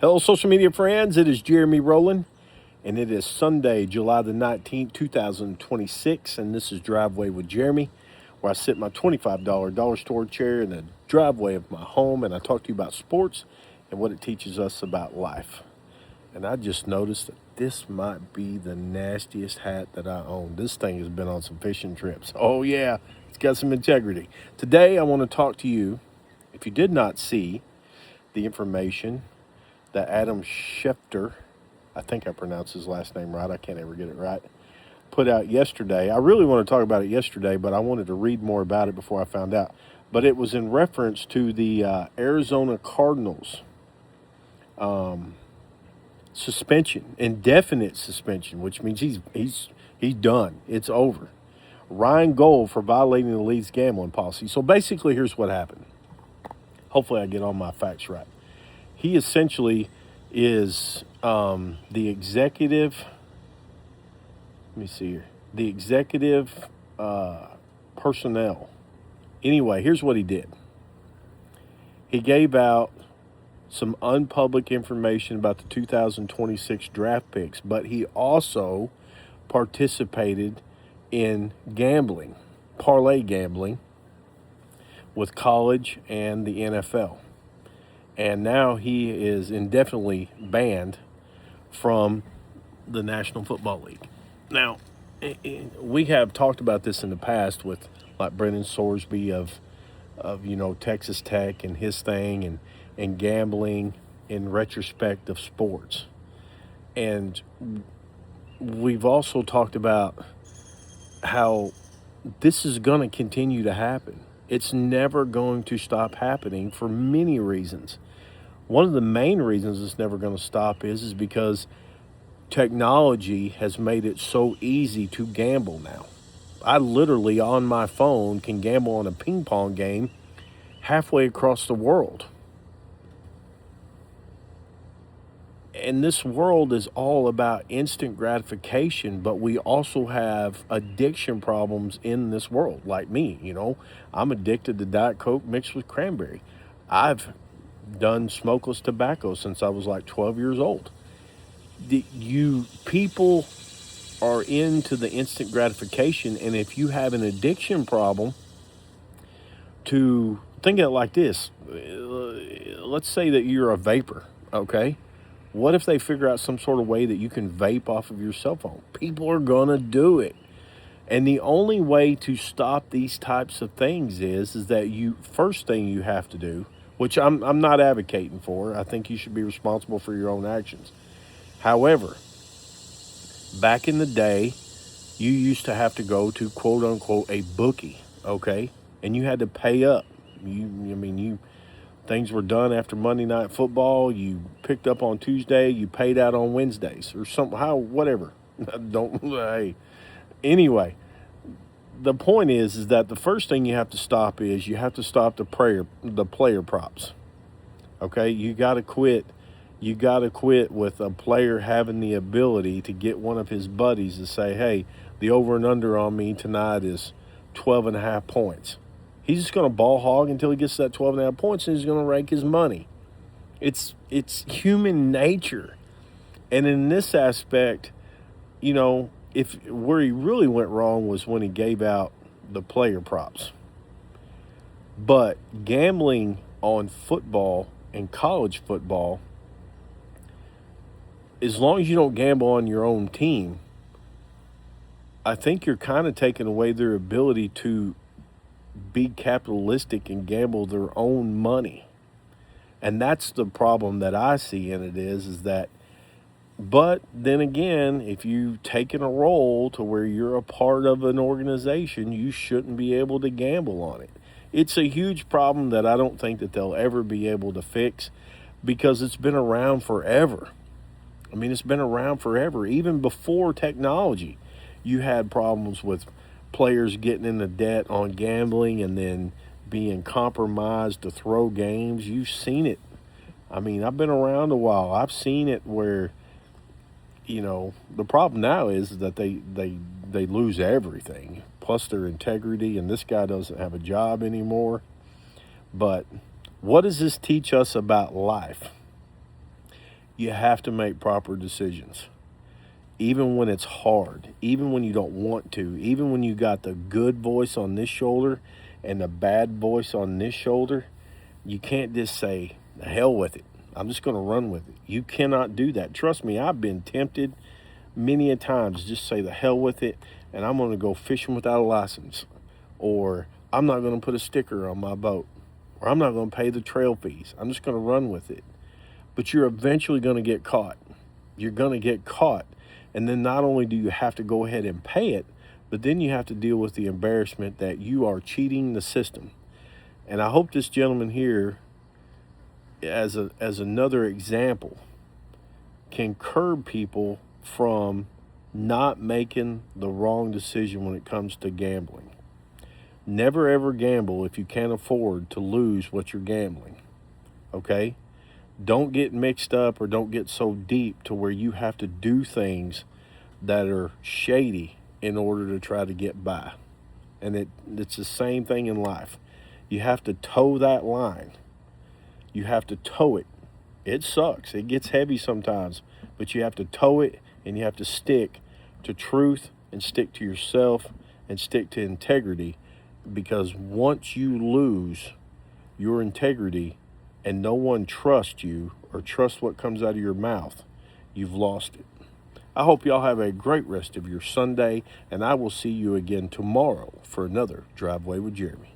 Hello, social media friends. It is Jeremy Rowland, and it is Sunday, July the 19th, 2026, and this is Driveway with Jeremy, where I sit in my $25 dollar store chair in the driveway of my home, and I talk to you about sports and what it teaches us about life. And I just noticed that this might be the nastiest hat that I own. This thing has been on some fishing trips. Oh, yeah, it's got some integrity. Today, I want to talk to you, if you did not see the information that Adam Schefter, I think I pronounced his last name right, I can't ever get it right, put out yesterday. I really want to talk about it yesterday, but I wanted to read more about it before I found out. But it was in reference to the Arizona Cardinals suspension, indefinite suspension, which means he's done. It's over. Ryan Gold for violating the league's gambling policy. So basically, here's what happened. Hopefully, I get all my facts right. He essentially is the executive. Let me see here. The executive personnel. Anyway, here's what he did. He gave out some unpublic information about the 2026 draft picks, but he also participated in gambling, parlay gambling, with college and the NFL. And now he is indefinitely banned from the National Football League. Now, we have talked about this in the past with like Brendan Sorsby of Texas Tech and his thing and gambling in retrospect of sports. And we've also talked about how this is going to continue to happen. It's never going to stop happening for many reasons. One of the main reasons it's never going to stop is because technology has made it so easy to gamble now. I literally on my phone can gamble on a ping pong game halfway across the world. And this world is all about instant gratification, but we also have addiction problems in this world. Like me, I'm addicted to Diet Coke mixed with cranberry. I've done smokeless tobacco since I was like 12 years old. People are into the instant gratification, and if you have an addiction problem, to think of it like this, let's say that you're a vapor, okay? What if they figure out some sort of way that you can vape off of your cell phone? People are going to do it. And the only way to stop these types of things is that first thing you have to do, which I'm not advocating for. I think you should be responsible for your own actions. However, back in the day, you used to have to go to quote unquote a bookie, okay? And you had to pay up. Things were done after Monday Night Football. You picked up on Tuesday. You paid out on Wednesdays or whatever. Hey. Anyway, the point is that the first thing you have to stop is you have to stop the player props. Okay, you got to quit. You got to quit with a player having the ability to get one of his buddies to say, "Hey, the over and under on me tonight is 12.5 points." He's just going to ball hog until he gets that 12.5 points, and he's going to rake his money. It's human nature. And in this aspect, if where he really went wrong was when he gave out the player props. But gambling on football and college football, as long as you don't gamble on your own team, I think you're kind of taking away their ability to be capitalistic and gamble their own money. And that's the problem that I see in it is that, but then again, if you've taken a role to where you're a part of an organization, you shouldn't be able to gamble on it. It's a huge problem that I don't think that they'll ever be able to fix because it's been around forever. It's been around forever. Even before technology, you had problems with players getting into debt on gambling and then being compromised to throw games. You've seen it. I've been around a while. I've seen it where, the problem now is that they lose everything, plus their integrity, and this guy doesn't have a job anymore. But what does this teach us about life? You have to make proper decisions. Even when it's hard, even when you don't want to, even when you got the good voice on this shoulder and the bad voice on this shoulder, you can't just say, the hell with it. I'm just going to run with it. You cannot do that. Trust me, I've been tempted many a times to just say the hell with it, and I'm going to go fishing without a license, or I'm not going to put a sticker on my boat, or I'm not going to pay the trail fees. I'm just going to run with it. But you're eventually going to get caught. You're going to get caught. And then not only do you have to go ahead and pay it, but then you have to deal with the embarrassment that you are cheating the system. And I hope this gentleman here, as another example, can curb people from not making the wrong decision when it comes to gambling. Never ever gamble if you can't afford to lose what you're gambling. Okay? Don't get mixed up or don't get so deep to where you have to do things that are shady in order to try to get by. And it's the same thing in life. You have to toe that line. You have to toe it. It sucks. It gets heavy sometimes, but you have to toe it, and you have to stick to truth and stick to yourself and stick to integrity, because once you lose your integrity and no one trusts you or trusts what comes out of your mouth, you've lost it. I hope y'all have a great rest of your Sunday, and I will see you again tomorrow for another Driveway with Jeremy.